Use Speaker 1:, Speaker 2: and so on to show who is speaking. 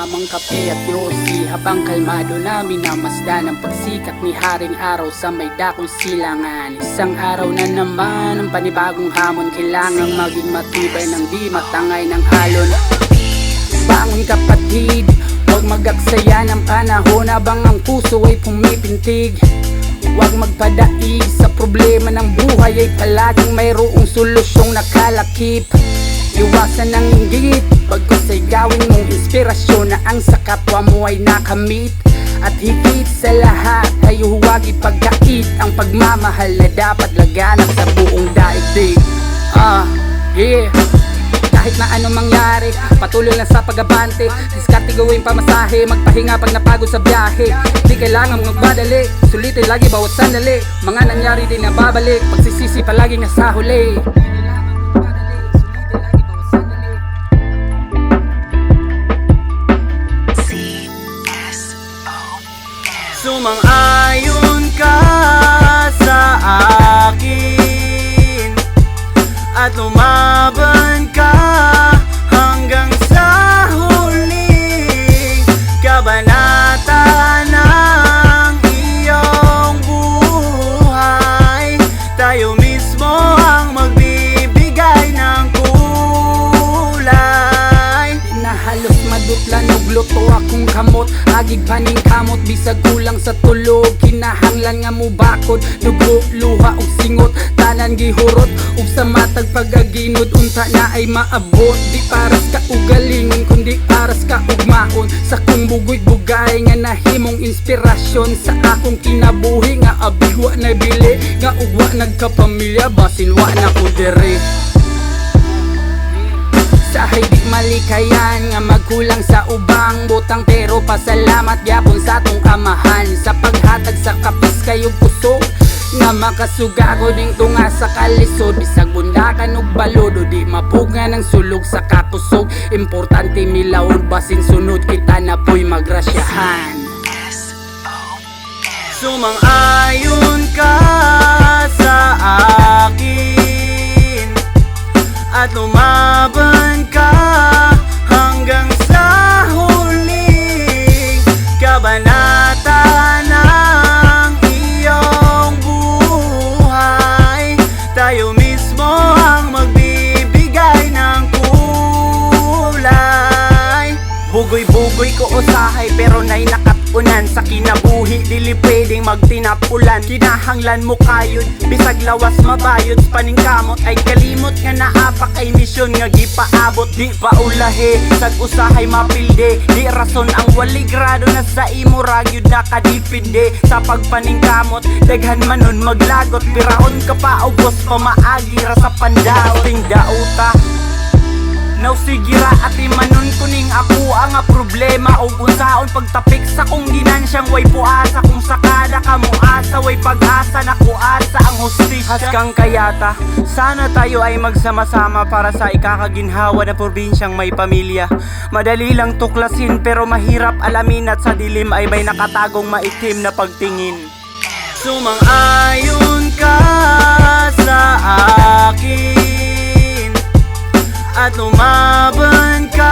Speaker 1: tamang kape at yosi, habang kalmado namin namasdan ang pagsikat ni Haring Araw sa may dakong silangan. Isang araw na naman ang panibagong hamon, kailangang maging matibay ng di matangay ng alon. Bangon kapatid, huwag magaksaya ng panahon habang ang puso ay pumipintig. Huwag magpadaig sa problema ng buhay, ay palaging mayroong solusyong nakalakip. Iwasan ng inggit, bagkus ay gawin mong inspirasyon na ang sa kapwa mo ay nakamit. At higit sa lahat ay huwag ipagkait ang pagmamahal na dapat laganap sa buong daigdig. Kahit na anong mangyari, patuloy lang sa pag-abante. Diskarte gawin pamasahe, magpahinga pag napagod sa biyahe. Di kailangan magmadali, sulitin lagi bawat sandali. Mga nangyari din na babalik, pagsisisi palagi nasa huli.
Speaker 2: Sumang-ayon ka sa akin at lumaban ka hanggang sa huling kabanata ng iyong buhay. Tayo mismo ang magbibigay ng kulay.
Speaker 1: Nahalos madutlan og luto akong kamot, agig paning kamot bisag kulang sa tulog. Kinahanglan nga mo bakod, dugo, luha ug singot, tanan gihurot ug sa matag pagaginod unta na ay maabot. Di paras ka ugalingon kundi paras ka ugmaon sa kong bugoy bugay nga nahimong inspirasyon sa akong kinabuhi nga abigwa na bili nga ugwa nagkapamilya basin wa na ko diri. Sahay di malikayan nga magkulang sa ubang butang, pero pasalamat gyapon sa atong amahan sa paghatag sa kapis kayong kusog nga makasugago ding tunga sa kalisod. Bisag bundakan ug balod o di mapuga ng sulog sa kakusog, importante milaod basin sunod kita na po'y magrasyahan.
Speaker 2: Sumang-ayon ka sa akin at lumaban ka hanggang sa huling kabanata ng iyong buhay. Tayo mismo ang magbibigay ng kulay. Bugoy-bugoy ko usahay pero na'y nakatunan sa kinabuhi, dili pwedeng magtinapulan. Kinahanglan mo kayod, bisag lawas mabayod. Paningkamot ay kalimot nga naapak ay misyon nga gipaabot. Di pa ulahi, sag usahay mapilde. Di rason ang wali grado na sa imo ragyod nakadipinde. Sa pagpaningkamot, daghan manon maglagot. Pirahon ka pa ubos pamaagi ra sa pandaw. Ting dauta now sigira at imanon kuning ako ang problema o unsaon pagtapik sa kong ginansyang way puasa. Kung sakada ka mo asa, way pag-asa na kuasa ang hustisya. Haskang kayata, sana tayo ay magsama-sama para sa ikakaginhawa na probinsyang may pamilya. Madali lang tuklasin pero mahirap alamin at sa dilim ay may nakatagong maitim na pagtingin. Sumang-ayon ka sa akin at lumaban ka